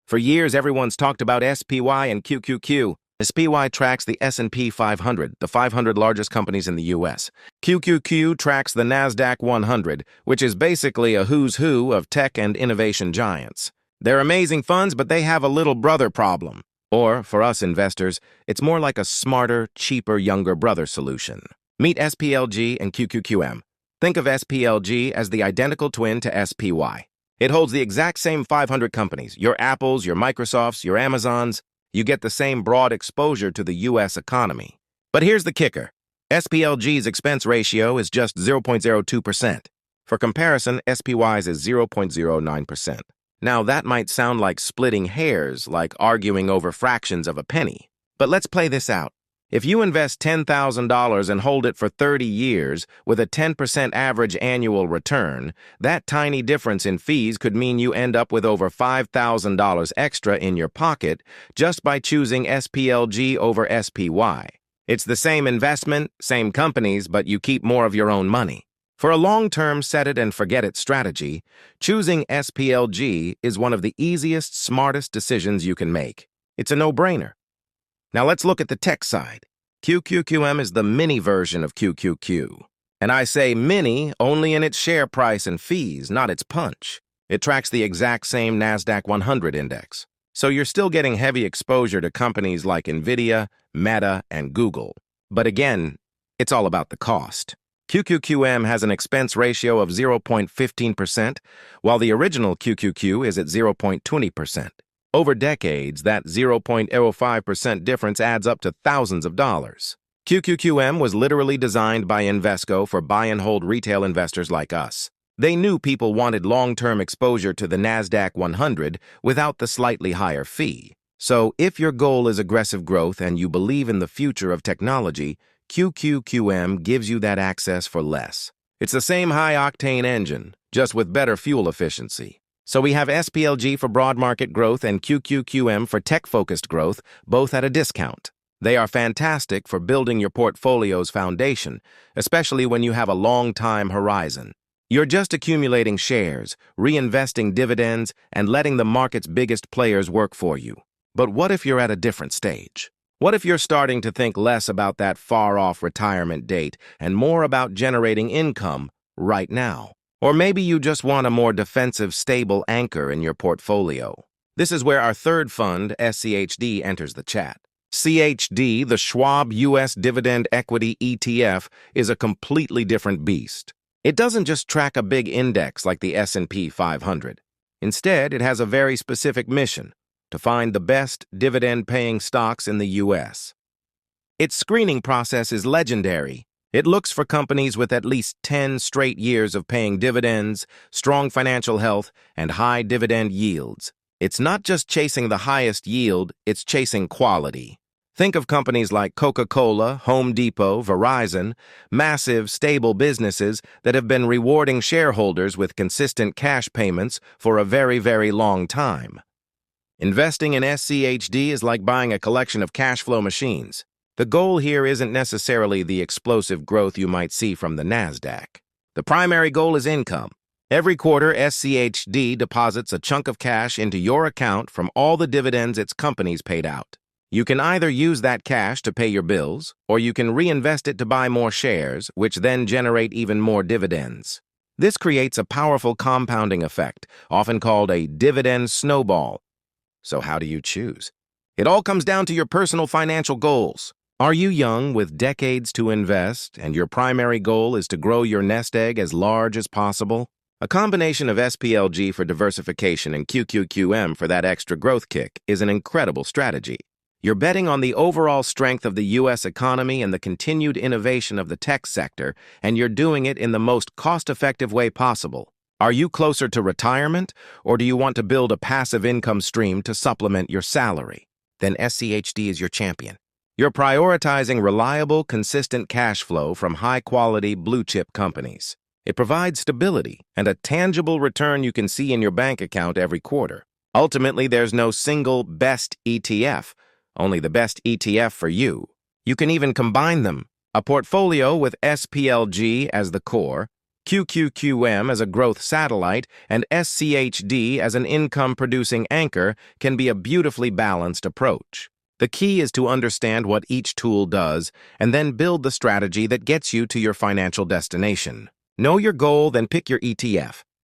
For years, everyone's talked about SPY and QQQ. SPY tracks the S&P 500, the 500 largest companies in the U.S. QQQ tracks the NASDAQ 100, which is basically a who's who of tech and innovation giants. They're amazing funds, but they have a little brother problem. Or, for us investors, it's more like a smarter, cheaper, younger brother solution. Meet SPLG and QQQM. Think of SPLG as the identical twin to SPY. It holds the exact same 500 companies, your Apples, your Microsofts, your Amazons. You get the same broad exposure to the U.S. economy. But here's the kicker. SPLG's expense ratio is just 0.02%. For comparison, SPY's is 0.09%. Now, that might sound like splitting hairs, like arguing over fractions of a penny. But let's play this out. If you invest $10,000 and hold it for 30 years with a 10% average annual return, that tiny difference in fees could mean you end up with over $5,000 extra in your pocket just by choosing SPLG over SPY. It's the same investment, same companies, but you keep more of your own money. For a long-term set-it-and-forget-it strategy, choosing SPLG is one of the easiest, smartest decisions you can make. It's a no-brainer. Now let's look at the tech side. QQQM is the mini version of QQQ. And I say mini only in its share price and fees, not its punch. It tracks the exact same NASDAQ 100 index. So you're still getting heavy exposure to companies like Nvidia, Meta, and Google. But again, it's all about the cost. QQQM has an expense ratio of 0.15%, while the original QQQ is at 0.20%. Over decades, that 0.05% difference adds up to thousands of dollars. QQQM was literally designed by Invesco for buy-and-hold retail investors like us. They knew people wanted long-term exposure to the NASDAQ 100 without the slightly higher fee. So if your goal is aggressive growth and you believe in the future of technology, QQQM gives you that access for less. It's the same high-octane engine, just with better fuel efficiency. So we have SPLG for broad market growth and QQQM for tech-focused growth, both at a discount. They are fantastic for building your portfolio's foundation, especially when you have a long time horizon. You're just accumulating shares, reinvesting dividends, and letting the market's biggest players work for you. But what if you're at a different stage? What if you're starting to think less about that far-off retirement date and more about generating income right now? Or maybe you just want a more defensive, stable anchor in your portfolio. This is where our third fund, SCHD, enters the chat. SCHD, the Schwab U.S. Dividend Equity ETF, is a completely different beast. It doesn't just track a big index like the S&P 500. Instead, it has a very specific mission: to find the best dividend-paying stocks in the U.S. Its screening process is legendary. It looks for companies with at least 10 straight years of paying dividends, strong financial health, and high dividend yields. It's not just chasing the highest yield, it's chasing quality. Think of companies like Coca-Cola, Home Depot, Verizon, massive, stable businesses that have been rewarding shareholders with consistent cash payments for a very, very long time. Investing in SCHD is like buying a collection of cash flow machines. The goal here isn't necessarily the explosive growth you might see from the NASDAQ. The primary goal is income. Every quarter, SCHD deposits a chunk of cash into your account from all the dividends its companies paid out. You can either use that cash to pay your bills, or you can reinvest it to buy more shares, which then generate even more dividends. This creates a powerful compounding effect, often called a dividend snowball. So how do you choose? It all comes down to your personal financial goals. Are you young with decades to invest, and your primary goal is to grow your nest egg as large as possible? A combination of SPLG for diversification and QQQM for that extra growth kick is an incredible strategy. You're betting on the overall strength of the U.S. economy and the continued innovation of the tech sector, and you're doing it in the most cost-effective way possible. Are you closer to retirement, or do you want to build a passive income stream to supplement your salary? Then SCHD is your champion. You're prioritizing reliable, consistent cash flow from high-quality, blue-chip companies. It provides stability and a tangible return you can see in your bank account every quarter. Ultimately, there's no single best ETF, only the best ETF for you. You can even combine them, a portfolio with SPLG as the core, QQQM as a growth satellite, and SCHD as an income-producing anchor can be a beautifully balanced approach. The key is to understand what each tool does and then build the strategy that gets you to your financial destination. Know your goal, then pick your ETF.